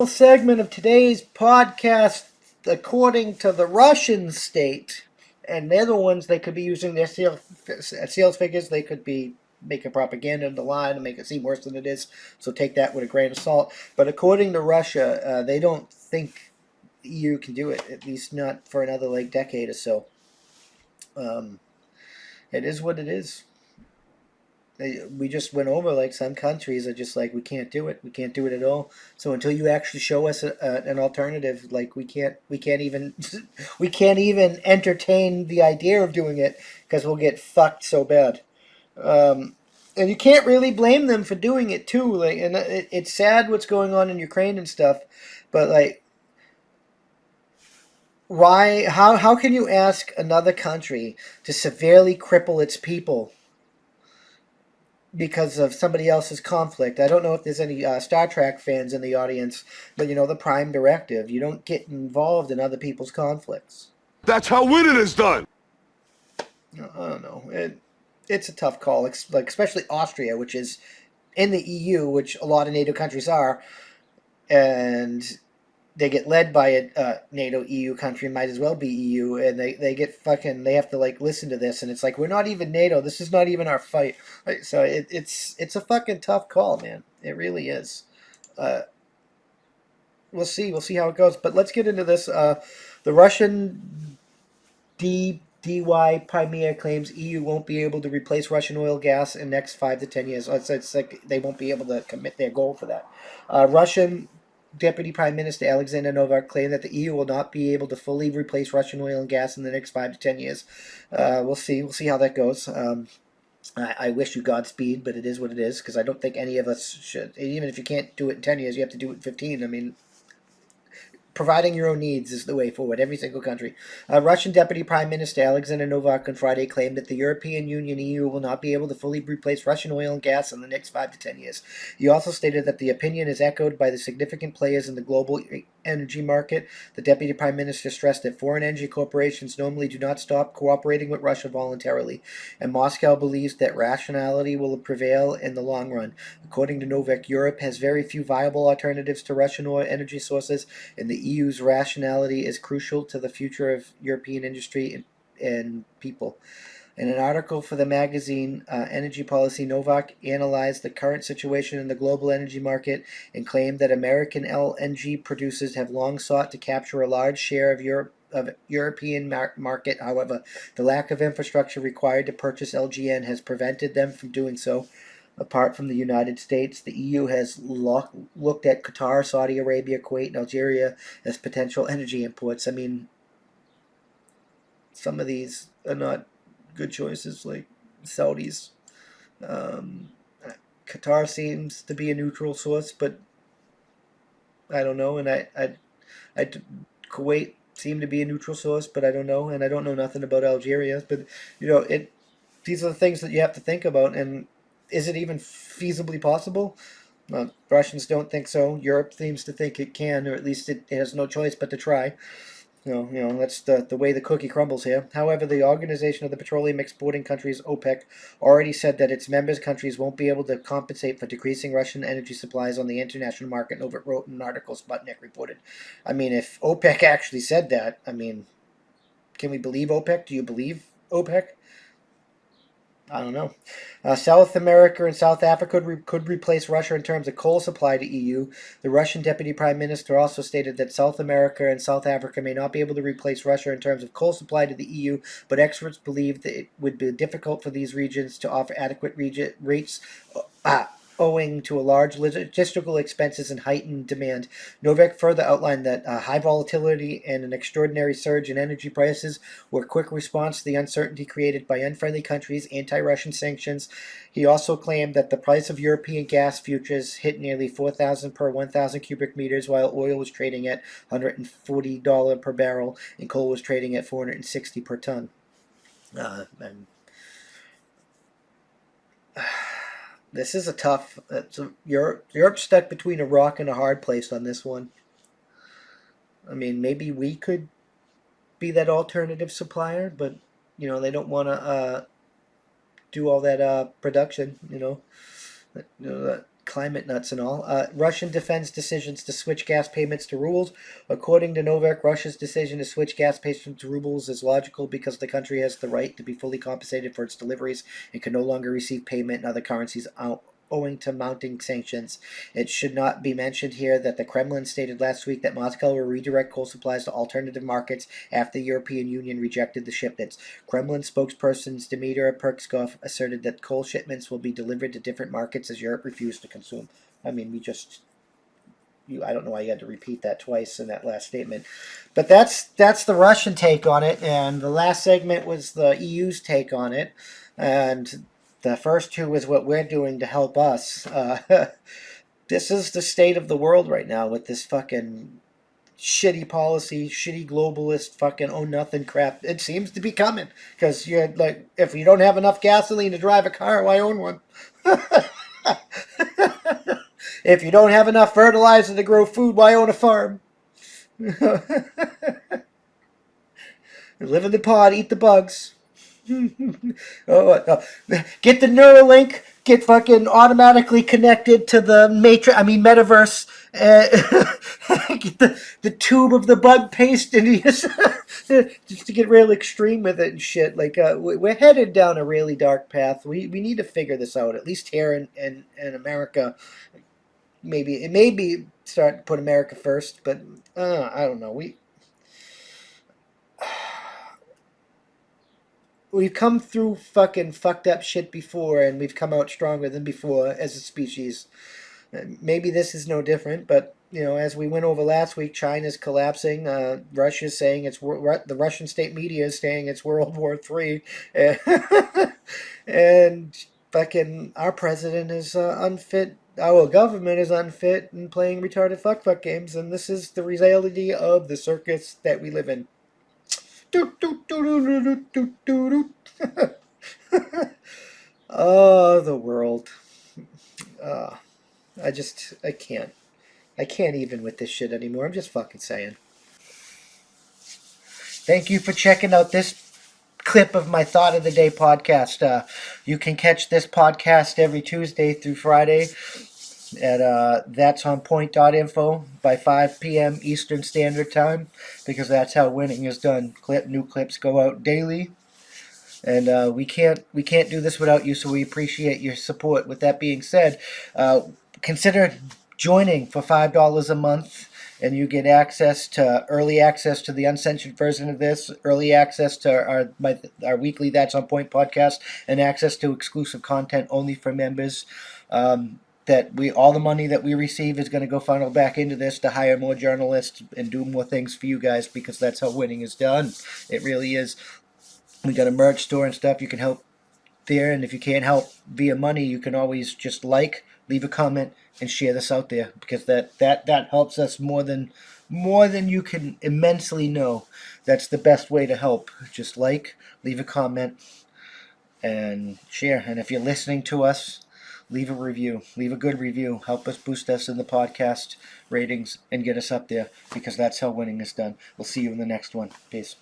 Segment of today's podcast, according to the Russian state, and they're the ones they could be using their sales figures. They could be making propaganda in the line and make it seem worse than it is. So take that with a grain of salt. But according to Russia, they don't think the EU can do it. At least not for another decade or so. Um, it is what it is. We just went over some countries are just we can't do it, we can't do it at all. So until you actually show us an alternative, we can't even we can't even entertain the idea of doing it because we'll get fucked so bad. um, and you can't really blame them for doing it too, and it's sad what's going on in Ukraine and stuff, but why, how can you ask another country to severely cripple its people because of somebody else's conflict? I don't know if there's any Star Trek fans in the audience, but the Prime Directive. You don't get involved in other people's conflicts. That's how winning is done. I don't know. It's a tough call, especially Austria, which is in the EU, which a lot of NATO countries are, and they get led by a NATO EU country, might as well be EU, and they get fucking, they have to listen to this, and it's we're not even NATO. This is not even our fight. So it's a fucking tough call, man. It really is. Uh, we'll see how it goes. But let's get into this. The Russian DY Crimea claims EU won't be able to replace Russian oil gas in the next 5 to 10 years. It's they won't be able to commit their goal for that. Russian Deputy Prime Minister Alexander Novak claimed that the EU will not be able to fully replace Russian oil and gas in the next 5 to 10 years. We'll see. We'll see how that goes. I wish you Godspeed, but it is what it is, because I don't think any of us should. Even if you can't do it in 10 years, you have to do it in 15. I mean, providing your own needs is the way forward, every single country. Russian Deputy Prime Minister Alexander Novak on Friday claimed that the European Union EU will not be able to fully replace Russian oil and gas in the next 5 to 10 years. He also stated that the opinion is echoed by the significant players in the global energy market. The Deputy Prime Minister stressed that foreign energy corporations normally do not stop cooperating with Russia voluntarily, and Moscow believes that rationality will prevail in the long run. According to Novak, Europe has very few viable alternatives to Russian oil energy sources, and the EU's rationality is crucial to the future of European industry and people. In an article for the magazine Energy Policy, Novak analyzed the current situation in the global energy market and claimed that American LNG producers have long sought to capture a large share of European market. However, the lack of infrastructure required to purchase LGN has prevented them from doing so. Apart from the United States, the EU has looked at Qatar, Saudi Arabia, Kuwait, and Algeria as potential energy imports. I mean, some of these are not good choices, like Saudis. Um, Qatar seems to be a neutral source, but I don't know. And I Kuwait seemed to be a neutral source, but I don't know, and I don't know nothing about Algeria. But it. These are the things that you have to think about, and is it even feasibly possible? Russians don't think so. Europe seems to think it can, or at least it has no choice but to try. That's the way the cookie crumbles here. However, the Organization of the Petroleum Exporting Countries, OPEC, already said that its members countries won't be able to compensate for decreasing Russian energy supplies on the international market, Novak wrote in an article Sputnik reported. I mean, if OPEC actually said that, I mean, can we believe OPEC? Do you believe OPEC? I don't know. South America and South Africa could replace Russia in terms of coal supply to EU. The Russian Deputy Prime Minister also stated that South America and South Africa may not be able to replace Russia in terms of coal supply to the EU, but experts believe that it would be difficult for these regions to offer adequate rates owing to a large logistical expenses and heightened demand. Novak further outlined that high volatility and an extraordinary surge in energy prices were a quick response to the uncertainty created by unfriendly countries' anti-Russian sanctions. He also claimed that the price of European gas futures hit nearly 4,000 per 1,000 cubic meters, while oil was trading at $140 per barrel and coal was trading at $460 per ton. And this is a tough. Europe's stuck between a rock and a hard place on this one. I mean, maybe we could be that alternative supplier, but they don't want to do all that production. climate nuts and all. Russian defends decisions to switch gas payments to rubles. According to Novak, Russia's decision to switch gas payments to rubles is logical because the country has the right to be fully compensated for its deliveries and can no longer receive payment in other currencies owing to mounting sanctions. It should not be mentioned here that the Kremlin stated last week that Moscow will redirect coal supplies to alternative markets after the European Union rejected the shipments. Kremlin spokesperson Dmitry Perkskov asserted that coal shipments will be delivered to different markets as Europe refused to consume. I mean, I don't know why you had to repeat that twice in that last statement. But that's the Russian take on it, and the last segment was the EU's take on it. And the first two is what we're doing to help us. This is the state of the world right now with this fucking shitty policy, shitty globalist fucking oh nothing crap. It seems to be coming because you're like, if you don't have enough gasoline to drive a car, why own one? If you don't have enough fertilizer to grow food, why own a farm? Live in the pod, eat the bugs. Get the Neuralink, get fucking automatically connected to the metaverse. Get the tube of the bug paste into just to get real extreme with it and shit. Like we're headed down a really dark path. We need to figure this out. At least here in America. Maybe it may be start to put America first, but I don't know. We've come through fucking fucked up shit before, and we've come out stronger than before as a species. Maybe this is no different, but as we went over last week, China's collapsing. Russia's saying the Russian state media is saying it's World War III, and fucking our president is unfit. Our government is unfit and playing retarded fuck games, and this is the reality of the circus that we live in. Oh, the world. I can't. I can't even with this shit anymore. I'm just fucking saying. Thank you for checking out this clip of my Thought of the Day podcast. You can catch this podcast every Tuesday through Friday at that'sonpoint.info by 5 p.m. Eastern Standard Time, because that's how winning is done. New clips go out daily, and we can't do this without you, so we appreciate your support. With that being said, consider joining for $5 a month, and you get early access to the uncensored version of this, early access to our weekly That's On Point podcast, and access to exclusive content only for members. All the money that we receive is going to go funnel back into this to hire more journalists and do more things for you guys, because that's how winning is done. It really is. We got a merch store and stuff. You can help there, and if you can't help via money, you can always just leave a comment, and share this out there, because that helps us more than you can immensely know. That's the best way to help. Just leave a comment, and share. And if you're listening to us, leave a review. Leave a good review. Help us boost us in the podcast ratings and get us up there, because that's how winning is done. We'll see you in the next one. Peace.